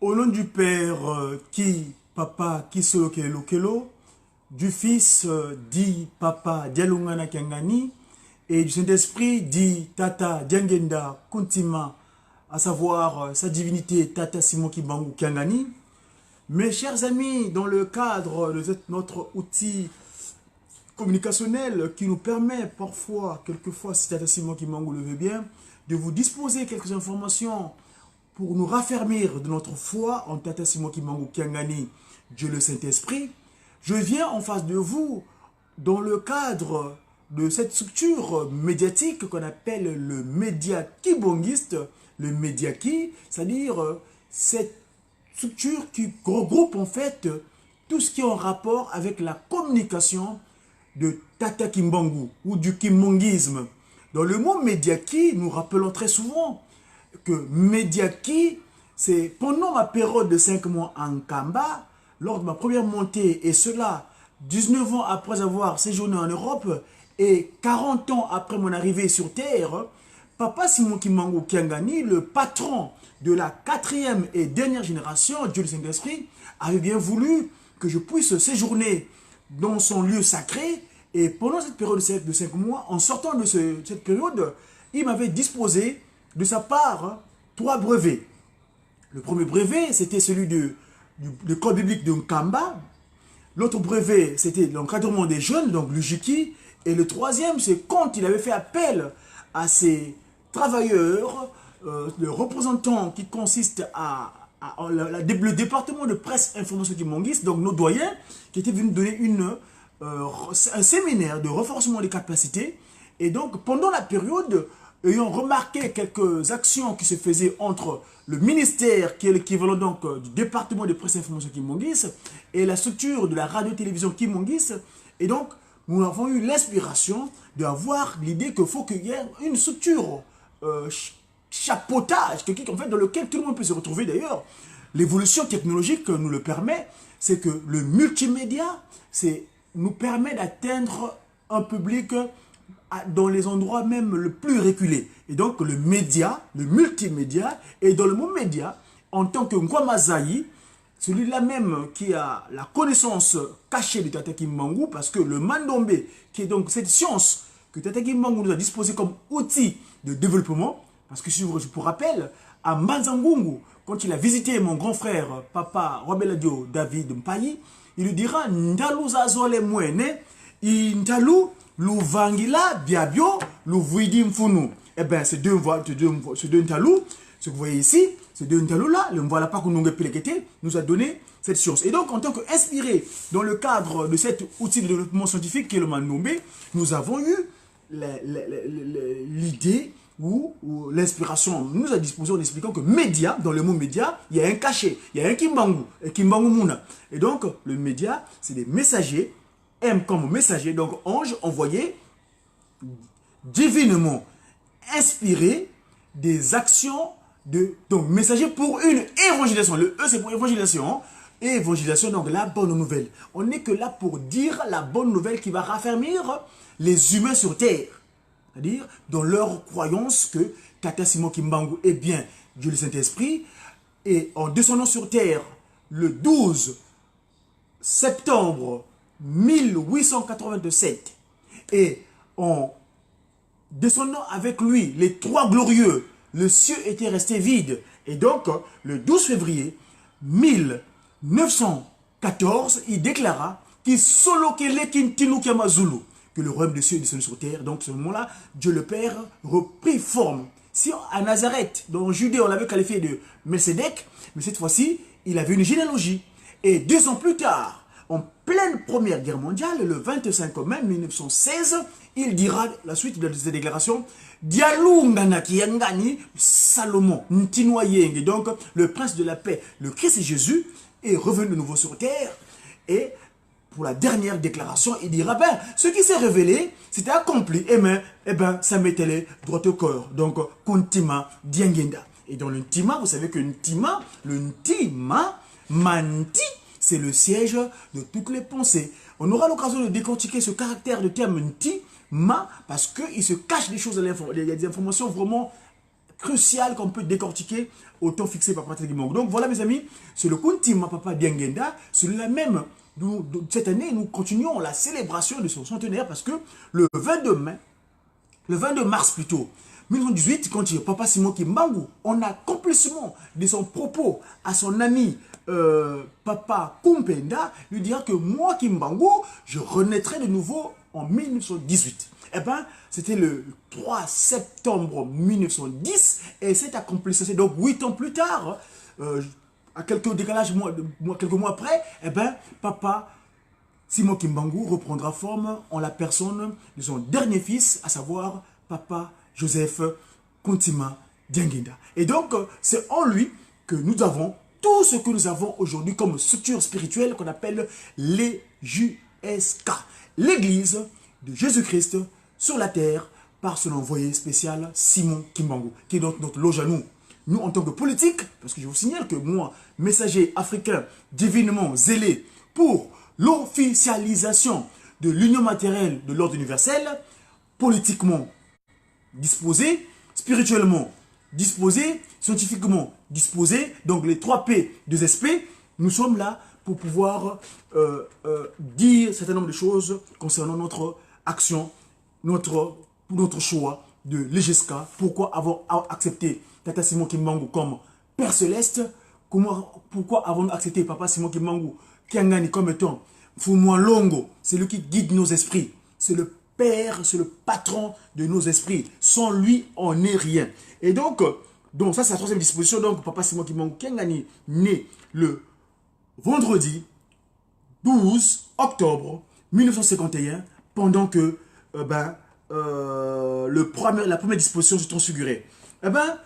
Au nom du Père qui, Papa, qui solo kelo kelo, du Fils dit Papa Dialungana Kiangani, et du Saint-Esprit dit Tata Diangenda Kuntima, à savoir sa divinité Tata Simon Kibangu Kiangani. Mes chers amis, dans le cadre de notre outil communicationnel qui nous permet parfois, quelquefois, si Tata Simon Kibangu le veut bien, de vous disposer quelques informations pour nous raffermir de notre foi en Tata Simon Kibangu Kiangani, Dieu le Saint-Esprit. Je viens en face de vous dans le cadre de cette structure médiatique qu'on appelle le média kibongiste, le média ki, c'est-à-dire cette structure qui regroupe en fait tout ce qui est en rapport avec la communication de Tata Kimbangu ou du kimbongisme. Dans le mot média ki, nous rappelons très souvent que média ki, c'est pendant ma période de 5 mois en Kamba, lors de ma première montée, et cela 19 ans après avoir séjourné en Europe et 40 ans après mon arrivée sur Terre, Papa Simon Kibangu Kiangani, le patron de la 4e et dernière génération, Dieu le Saint-Esprit, avait bien voulu que je puisse séjourner dans son lieu sacré. Et pendant cette période de 5 mois, en sortant de cette période, il m'avait disposé de sa part 3 brevets. Le premier brevet, c'était celui de corps biblique de Nkamba. L'autre brevet, c'était l'encadrement des jeunes, donc l'UJIKI. Et le troisième, c'est quand il avait fait appel à ces travailleurs, le représentant qui consiste le département de presse information kimbangiste, donc nos doyens, qui étaient venus donner un séminaire de renforcement des capacités. Et donc, pendant la période, ayant remarqué quelques actions qui se faisaient entre le ministère, qui est l'équivalent donc du département de presse information kimbangiste, et la structure de la radio-télévision kimbangiste, et donc, nous avons eu l'inspiration d'avoir l'idée qu'il faut qu'il y ait une structure chapeautage, en fait, dans lequel tout le monde peut se retrouver d'ailleurs. L'évolution technologique nous le permet, c'est que le multimédia nous permet d'atteindre un public dans les endroits même le plus reculés. Et donc le média, le multimédia, et dans le mot média, en tant que Ngwamazaï, celui-là même qui a la connaissance cachée de Tata Kimbangu, parce que le Mandombe, qui est donc cette science que Tata Kimbangu nous a disposé comme outil de développement, parce que si je vous rappelle, à Manzangungu, quand il a visité mon grand frère, Papa Robeladio David Mpayi, il lui dira Ndalu zazole mwene, Ndalu Louvangila Biabio, Louvuidi Mfunu. Eh bien, ces deux Ndalu, ce que vous voyez ici, ces deux Ndalu-là, le voilà pas qu'on nous a donné cette science. Et donc, en tant qu'inspiré dans le cadre de cet outil de développement scientifique qui est le Mandombe, nous avons eu l'idée ou l'inspiration nous a disposé en expliquant que média, dans le mot média, il y a un cachet, il y a un Kimbangu, un Kimbangu Muna. Et donc, le média, c'est des messagers, M comme messager, donc ange envoyé, divinement inspiré des actions donc messager pour une évangélisation. Le E, c'est pour évangélisation. Et évangélisation, donc la bonne nouvelle. On n'est que là pour dire la bonne nouvelle qui va raffermir les humains sur terre. C'est-à-dire dans leur croyance que Tata Simon Kibangu est bien Dieu le Saint-Esprit. Et en descendant sur terre le 12 septembre 1887 et en descendant avec lui les 3 glorieux, le ciel était resté vide. Et donc, le 12 février 1914, il déclara que le royaume des cieux est descendu sur terre. Donc, à ce moment-là, Dieu le Père reprit forme. Si à Nazareth, dans Judée, on l'avait qualifié de Melchizedek, mais cette fois-ci, il avait une généalogie. Et 2 ans plus tard, en pleine Première Guerre mondiale, le 25 mai 1916, il dira la suite de cette déclaration Dialungana Kiangani Salomon Ntinoyeng. Donc, le prince de la paix, le Christ Jésus, est revenu de nouveau sur terre. Et pour la dernière déclaration, il dira ce qui s'est révélé, c'était accompli. Et ça mettait les droits au corps. Donc, Kontima Diangenda. Et dans le Ntima, vous savez que le Ntima, Manti, c'est le siège de toutes les pensées. On aura l'occasion de décortiquer ce caractère de terme Nti, Ma, parce qu'il se cache des choses, il y a des informations vraiment crucial qu'on peut décortiquer au temps fixé par Patrick Mongo. Donc voilà mes amis, c'est le Kuntima Papa Diangenda. Celui-là même, cette année, nous continuons la célébration de son centenaire parce que le 22 mars plutôt, 1918, quand il y a Papa Simon Kimbangu, on a complètement de son propos à son ami Papa Kumpenda, lui dira que moi Kimbangu, je renaîtrai de nouveau en 1918. Eh bien, c'était le 3 septembre 1910 et c'est accompli. C'est donc 8 ans plus tard, à quelques décalages, quelques mois après, eh bien, Papa Simon Kimbangu reprendra forme en la personne de son dernier fils, à savoir Papa Joseph Kuntima Diangenda. Et donc, c'est en lui que nous avons tout ce que nous avons aujourd'hui comme structure spirituelle qu'on appelle les JSK, l'Église de Jésus-Christ sur la terre par son envoyé spécial Simon Kimbangu, qui est donc notre loge à nous. Nous, en tant que politique, parce que je vous signale que moi, messager africain divinement zélé pour l'officialisation de l'union matérielle de l'ordre universel, politiquement disposé, spirituellement disposé, scientifiquement disposé, donc les 3 P, 2 SP, nous sommes là pour pouvoir dire un certain nombre de choses concernant notre action, notre choix de l'EGSK. Pourquoi avons accepté Tata Simon Kimbangu comme Père Céleste? Pourquoi avons-nous accepté Papa Simon Kimbangu Kiangani comme étant Fumwa Longo? C'est lui qui guide nos esprits. C'est le Père, c'est le patron de nos esprits. Sans lui, on n'est rien. Et donc ça c'est la 3e disposition. Donc Papa Simon Kimbangu Kiangani, né le vendredi 12 octobre 1951, pendant que la première disposition se transfigurait. Eh ben,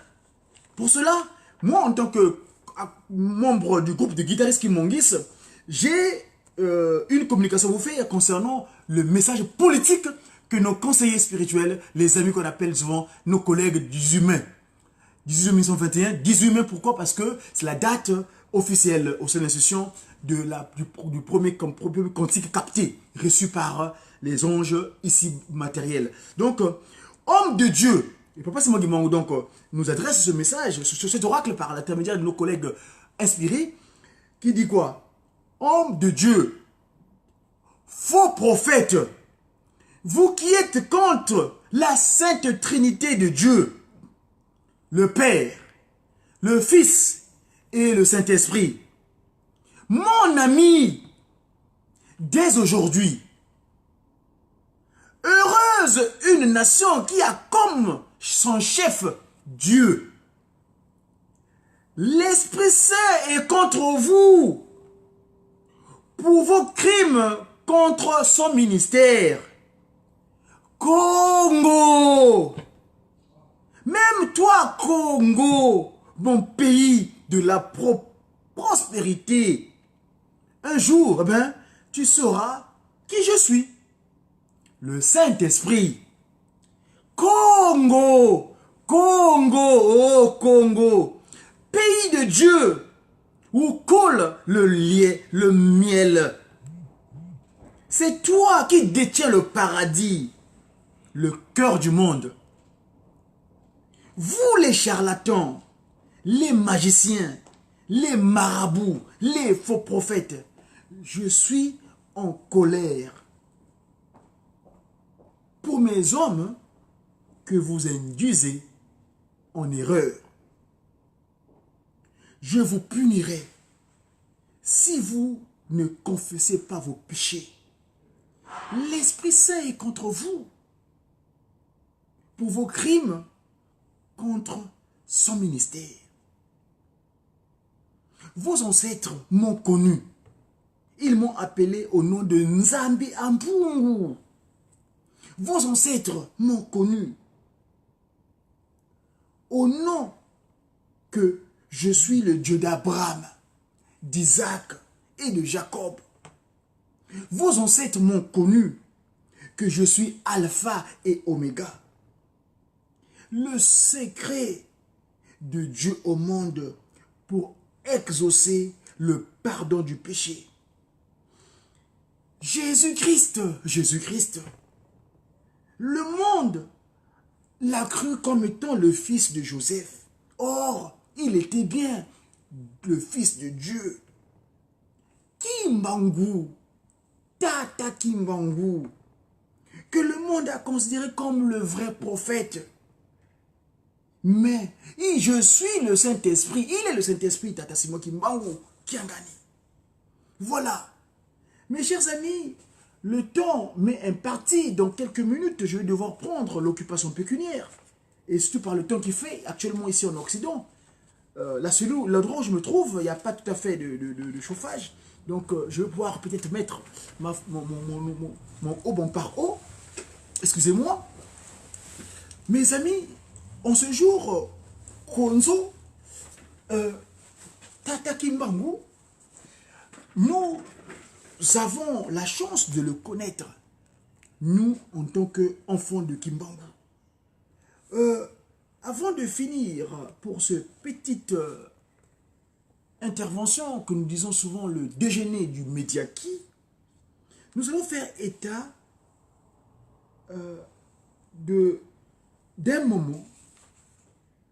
pour cela, moi en tant que membre du groupe de guitaristes Kimongis, j'ai une communication à vous faire concernant le message politique que nos conseillers spirituels, les amis qu'on appelle souvent nos collègues 18 mai 1921, 18 mai, pourquoi? Parce que c'est la date officielle au sein de l'institution du premier cantique capté, reçu par les anges ici matériels. Donc, homme de Dieu, et Papa Simon Kimbangu donc nous adresse ce message, cet oracle par l'intermédiaire de nos collègues inspirés, qui dit quoi? Homme de Dieu, faux prophète, vous qui êtes contre la sainte Trinité de Dieu, le Père, le Fils et le Saint-Esprit. Mon ami, dès aujourd'hui, heureuse une nation qui a comme son chef Dieu. L'Esprit Saint est contre vous pour vos crimes contre son ministère. Congo! Même toi, Congo, mon pays de la prospérité, un jour, eh ben, tu sauras qui je suis. Le Saint-Esprit. Congo, Congo, oh Congo, pays de Dieu, où coule le lait, le miel. C'est toi qui détiens le paradis, le cœur du monde. Vous les charlatans, les magiciens, les marabouts, les faux prophètes, je suis en colère pour mes hommes que vous induisez en erreur. Je vous punirai si vous ne confessez pas vos péchés. L'Esprit Saint est contre vous pour vos crimes contre son ministère. Vos ancêtres m'ont connu. Ils m'ont appelé au nom de Nzambi Ampungu. Vos ancêtres m'ont connu au nom que je suis le Dieu d'Abraham, d'Isaac et de Jacob. Vos ancêtres m'ont connu que je suis Alpha et Oméga. Le secret de Dieu au monde pour exaucer le pardon du péché. Jésus-Christ, Jésus-Christ, le monde l'a cru comme étant le fils de Joseph. Or, il était bien le fils de Dieu. Kimbangu, Tata Kimbangu, que le monde a considéré comme le vrai prophète. Mais je suis le Saint-Esprit, il est le Saint-Esprit, Tata Simon Kimbangu, Kiangani. Voilà. Mes chers amis, le temps m'est imparti. Dans quelques minutes, je vais devoir prendre l'occupation pécuniaire. Et surtout par le temps qu'il fait actuellement ici en Occident. L'endroit où je me trouve, il n'y a pas tout à fait de chauffage. Donc, je vais pouvoir peut-être mettre mon haut bon par haut. Excusez-moi. Mes amis, en ce jour, Konzo, Tata Kimbangu, nous avons la chance de le connaître. Nous, en tant qu'enfants de Kimbangu. Avant de finir pour cette petite intervention que nous disons souvent le déjeuner du Médiaki, nous allons faire état d'un moment.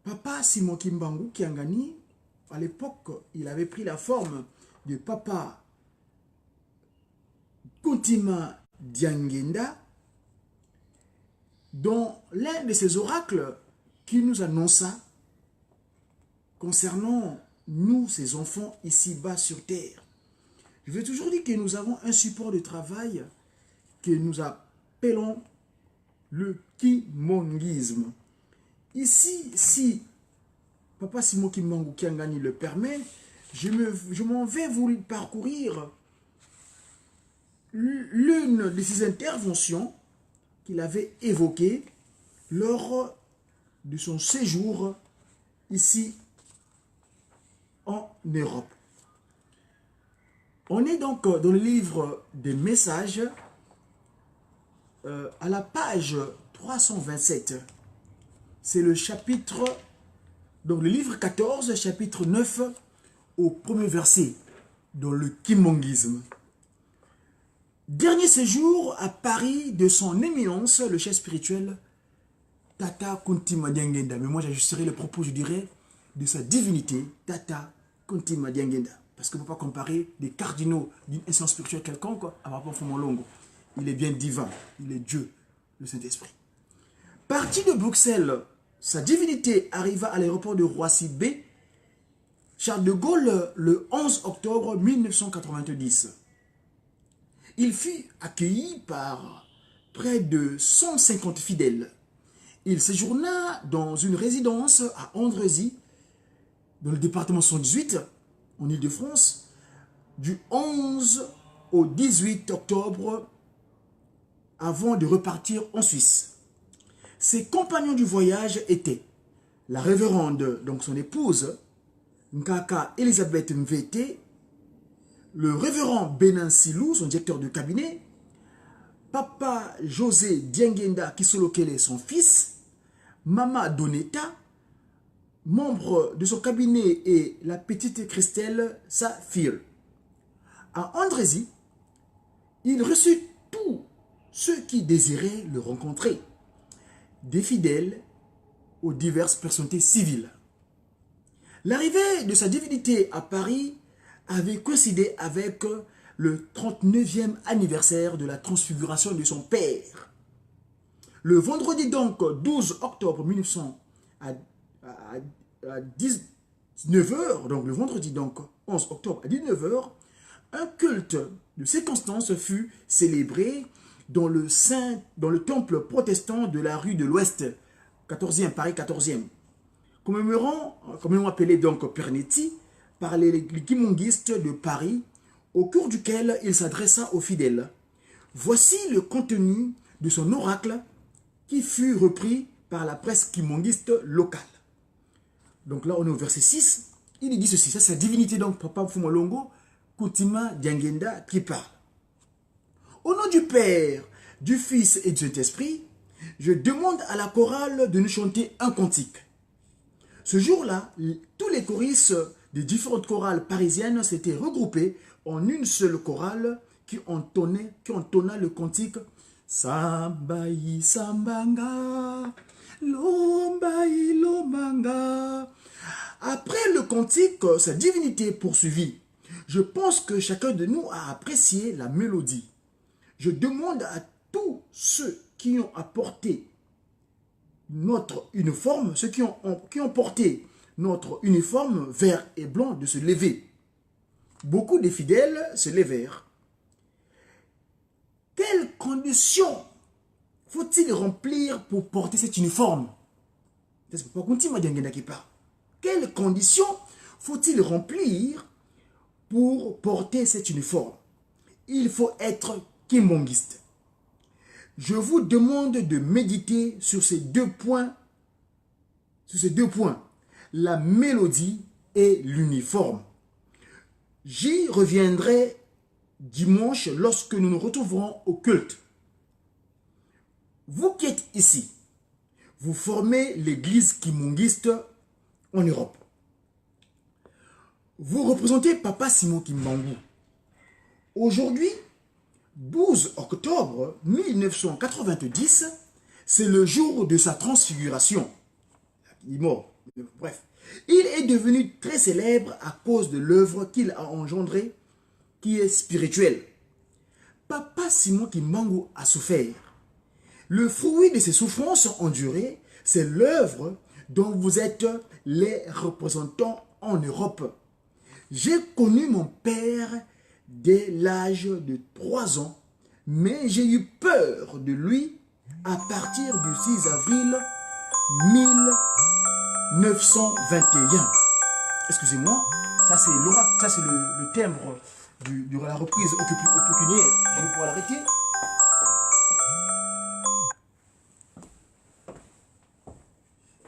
Papa Simon Kimbangu Kiangani, à l'époque, il avait pris la forme de Papa Kuntima Diangenda, dont l'un de ses oracles qui nous annonça concernant nous, ces enfants, ici-bas sur terre. Je veux toujours dire que nous avons un support de travail que nous appelons le kimongisme. Ici, si Papa Simon Kimbangu Kiangani le permet, je m'en vais vous parcourir l'une de ces interventions qu'il avait évoquées lors de son séjour ici en Europe. On est donc dans le livre des messages à la page 327. C'est le chapitre, donc le livre 14, chapitre 9, au premier verset, dans le kimongisme. Dernier séjour à Paris de son éminence, le chef spirituel Tata Kuntima Diangenda. Mais moi j'ajusterai le propos, je dirais, de sa divinité, Tata Kuntima Diangenda. Parce qu'on ne peut pas comparer des cardinaux d'une instance spirituelle quelconque à Papa Fumolongo. Il est bien divin, il est Dieu, le Saint-Esprit. Parti de Bruxelles, sa divinité arriva à l'aéroport de Roissy-B, Charles de Gaulle, le 11 octobre 1990. Il fut accueilli par près de 150 fidèles. Il séjourna dans une résidence à Andrézy, dans le département 118, en Île-de-France, du 11 au 18 octobre, avant de repartir en Suisse. Ses compagnons du voyage étaient la révérende, donc son épouse, Nkaka Elisabeth Mvete, le révérend Benin Silou, son directeur de cabinet, Papa José Diangenda Kisolokele, son fils, Mama Doneta, membre de son cabinet, et la petite Christelle, sa fille. À Andrézy, il reçut tous ceux qui désiraient le rencontrer, des fidèles aux diverses personnalités civiles. L'arrivée de sa divinité à Paris avait coïncidé avec le 39e anniversaire de la transfiguration de son père. Le vendredi donc 12 octobre 1900 à 19h, donc le vendredi donc 11 octobre à 19h, un culte de circonstance fut célébré dans le temple protestant de la rue de l'Ouest, 14e, Paris 14e, commémorant appelé donc Pernetti par les kimongistes de Paris, au cours duquel il s'adressa aux fidèles. Voici le contenu de son oracle qui fut repris par la presse kimongiste locale. Donc là, on est au verset 6. Il dit ceci, ça c'est la divinité, donc Papa Fumolongo, Kuntima Diangenda qui parle. Au nom du Père, du Fils et du Saint-Esprit, je demande à la chorale de nous chanter un cantique. Ce jour-là, tous les choristes des différentes chorales parisiennes s'étaient regroupés en une seule chorale qui entonna le cantique Sambayi Sambanga, Lomba ilomanga. Après le cantique, sa divinité poursuivit. Je pense que chacun de nous a apprécié la mélodie. Je demande à tous ceux qui ont apporté notre uniforme, ceux qui ont porté notre uniforme vert et blanc, de se lever. Beaucoup de fidèles se levèrent. Quelles conditions faut-il remplir pour porter cet uniforme? Quelles conditions faut-il remplir pour porter cet uniforme? Il faut être kimbangiste. Je vous demande de méditer sur ces deux points. La mélodie et l'uniforme. J'y reviendrai dimanche lorsque nous nous retrouverons au culte. Vous qui êtes ici, vous formez l'église kimbangiste en Europe. Vous représentez Papa Simon Kimbangu. Aujourd'hui, 12 octobre 1990, c'est le jour de sa transfiguration. Il est mort. Bref, il est devenu très célèbre à cause de l'œuvre qu'il a engendrée, qui est spirituelle. Papa Simon Kimbangu a souffert. Le fruit de ses souffrances endurées, c'est l'œuvre dont vous êtes les représentants en Europe. J'ai connu mon père dès l'âge de 3 ans, mais j'ai eu peur de lui à partir du 6 avril 1921. Excusez-moi, ça c'est l'oracle, ça c'est le timbre de la reprise au pécuniaire. Je vais pouvoir l'arrêter.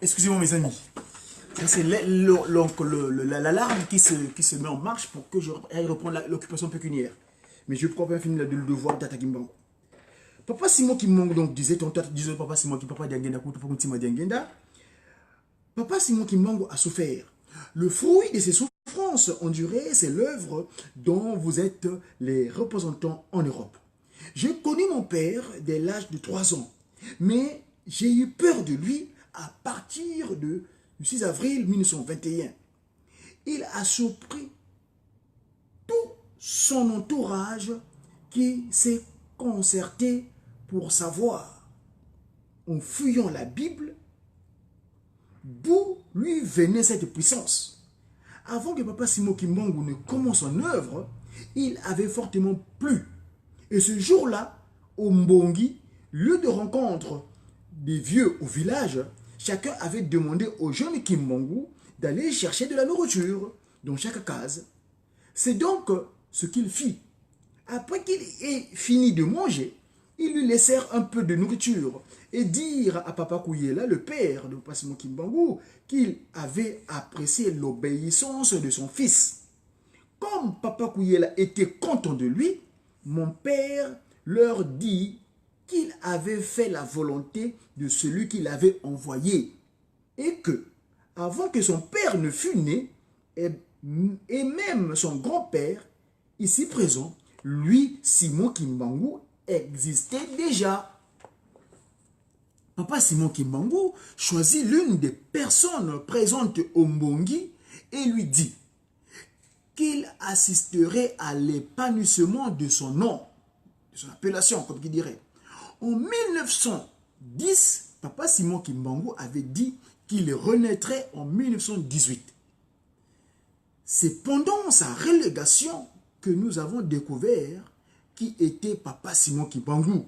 Excusez-moi mes amis. C'est l'alarme qui se met en marche pour que je reprenne l'occupation pécuniaire. Mais je crois bien finir le devoir d'Tata Kimbangu. Papa Simon Kimbangu donc disait, disait Papa Simon Kimbangu, Papa Diangenda, Papa Simon Kimbangu a souffert. Le fruit de ses souffrances endurées, c'est l'œuvre dont vous êtes les représentants en Europe. J'ai connu mon père dès l'âge de 3 ans, mais j'ai eu peur de lui à partir du 6 avril 1921. Il a surpris tout son entourage qui s'est concerté pour savoir, en fouillant la Bible, d'où lui venait cette puissance. Avant que Papa Simon Kimbangu ne commence son œuvre, il avait fortement plu. Et ce jour-là, au Mbongi, lieu de rencontre des vieux au village, chacun avait demandé au jeune Kimbangu d'aller chercher de la nourriture dans chaque case. C'est donc ce qu'il fit. Après qu'il ait fini de manger, ils lui laissèrent un peu de nourriture et dirent à Papa Kouyela, le père de Papa Simon Kimbangu, qu'il avait apprécié l'obéissance de son fils. Comme Papa Kouyela était content de lui, mon père leur dit qu'il avait fait la volonté de celui qu'il avait envoyé et que, avant que son père ne fût né, et même son grand-père, ici présent, lui, Simon Kimbangu, existait déjà. Papa Simon Kimbangu choisit l'une des personnes présentes au Mbongi et lui dit qu'il assisterait à l'épanouissement de son nom, de son appellation, comme il dirait. En 1910, Papa Simon Kimbangu avait dit qu'il renaîtrait en 1918. C'est pendant sa relégation que nous avons découvert qui était Papa Simon Kimbangu.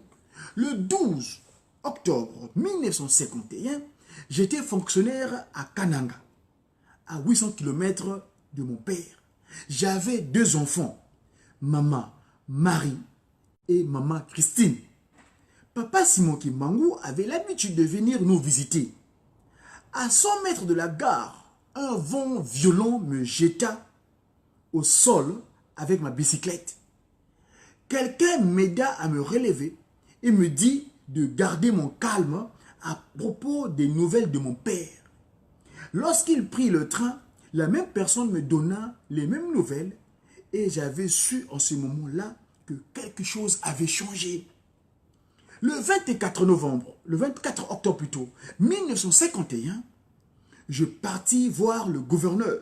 Le 12 octobre 1951, j'étais fonctionnaire à Kananga, à 800 km de mon père. J'avais 2 enfants, maman Marie et maman Christine. Papa Simon Kimbangu avait l'habitude de venir nous visiter. À 100 mètres de la gare, un vent violent me jeta au sol avec ma bicyclette. Quelqu'un m'aida à me relever et me dit de garder mon calme à propos des nouvelles de mon père. Lorsqu'il prit le train, la même personne me donna les mêmes nouvelles et j'avais su en ce moment-là que quelque chose avait changé. Le 24 novembre, le 24 octobre plutôt, 1951, je partis voir le gouverneur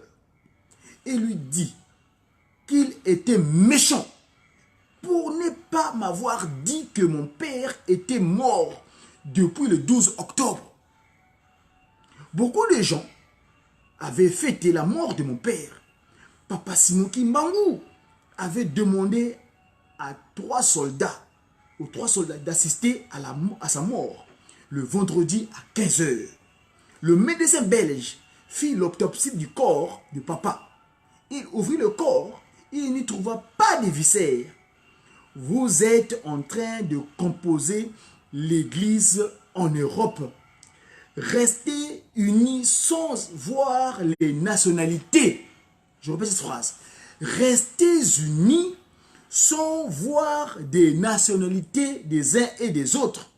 et lui dis qu'il était méchant pour ne pas m'avoir dit que mon père était mort depuis le 12 octobre. Beaucoup de gens avaient fêté la mort de mon père. Papa Simon Kimbangu avait demandé à 3 soldats, d'assister à sa mort le vendredi à 15 h. Le médecin belge fit l'autopsie du corps de papa. Il ouvrit le corps, il n'y trouva pas de viscères. Vous êtes en train de composer l'Église en Europe. Restez unis sans voir les nationalités. Je répète cette phrase. Restez unis sans voir des nationalités des uns et des autres.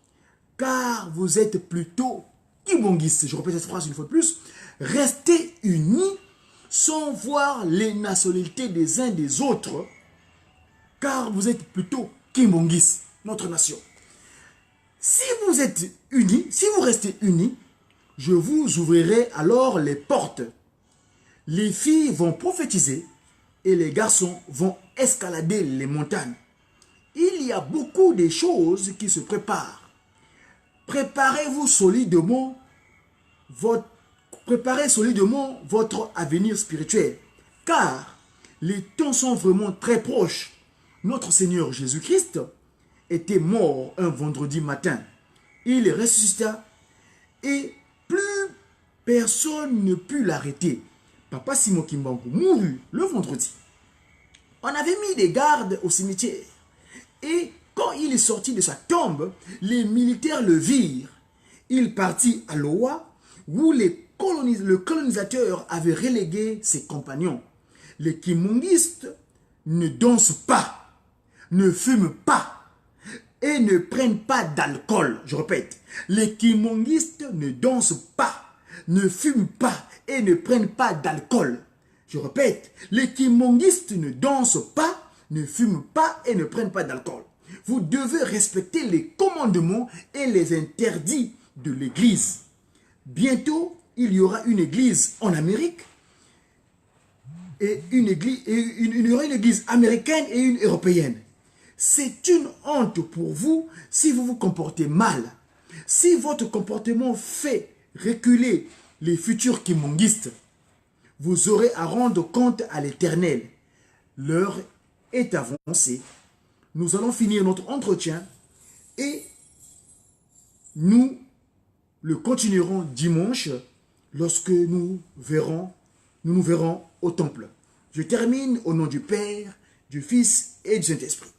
Car vous êtes plutôt kimbongistes. Je répète cette phrase une fois de plus. Restez unis sans voir les nationalités des uns des autres. Car vous êtes plutôt kimbongistes, notre nation. Si vous êtes unis, si vous restez unis, je vous ouvrirai alors les portes. Les filles vont prophétiser et les garçons vont escalader les montagnes. Il y a beaucoup de choses qui se préparent. Préparez solidement votre avenir spirituel, car les temps sont vraiment très proches. Notre Seigneur Jésus-Christ était mort un vendredi matin. Il ressuscita et plus personne ne put l'arrêter. Papa Simon Kimbangu mourut le vendredi. On avait mis des gardes au cimetière. Et quand il est sorti de sa tombe, les militaires le virent. Il partit à Loa, où le colonisateur avait relégué ses compagnons. Les kimbongistes ne dansent pas, ne fument pas et ne prennent pas d'alcool. Je répète, les kimbongistes ne dansent pas, ne fument pas et ne prennent pas d'alcool. Je répète, les kimbongistes ne dansent pas, ne fument pas et ne prennent pas d'alcool. Vous devez respecter les commandements et les interdits de l'Église. Bientôt, il y aura une église en Amérique et il y aura une église américaine et une européenne. C'est une honte pour vous si vous vous comportez mal. Si votre comportement fait reculer les futurs kimbongistes, vous aurez à rendre compte à l'Éternel. L'heure est avancée. Nous allons finir notre entretien et nous le continuerons dimanche lorsque nous nous verrons au temple. Je termine au nom du Père, du Fils et du Saint-Esprit.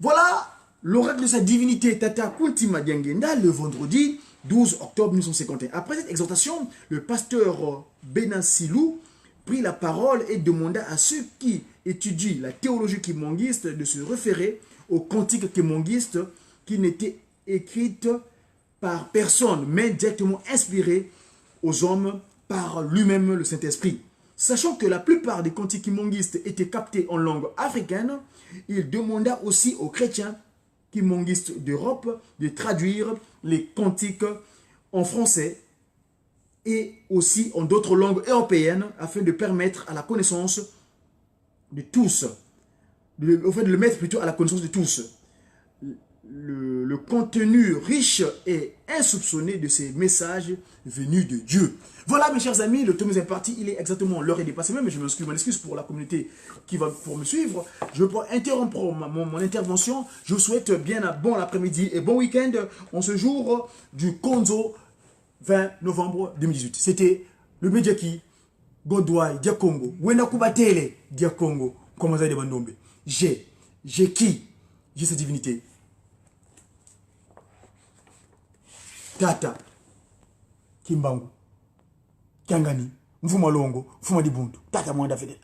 Voilà l'oracle de sa divinité Tata Kuntima Diangenda le vendredi 12 octobre 1951. Après cette exhortation, le pasteur Benassilou prit la parole et demanda à ceux qui étudient la théologie kimbongiste de se référer aux cantiques kimbongistes qui n'étaient écrites par personne, mais directement inspirées aux hommes par lui-même le Saint-Esprit. Sachant que la plupart des cantiques kimbongistes étaient captés en langue africaine, il demanda aussi aux chrétiens kimbongistes d'Europe de traduire les cantiques en français et aussi en d'autres langues européennes afin de permettre à la connaissance de tous, de le mettre plutôt à la connaissance de tous. Le contenu riche et insoupçonné de ces messages venus de Dieu. Voilà mes chers amis, le temps est parti, il est exactement l'heure est dépassée même, mais je m'en excuse pour la communauté qui va pour me suivre. Je vais interrompre mon intervention. Je vous souhaite bien un bon après-midi et bon week-end en ce jour du Konzo 20 novembre 2018. C'était le Medjaki, Godouai, Diakongo, Wenakubatele, Diakongo, Komaza de Bandombe. J'ai qui? J'ai cette divinité. Tata Kimbangu Kiangani Mfuma Longo Mfuma Dibuntu Tata Mwanda Fede.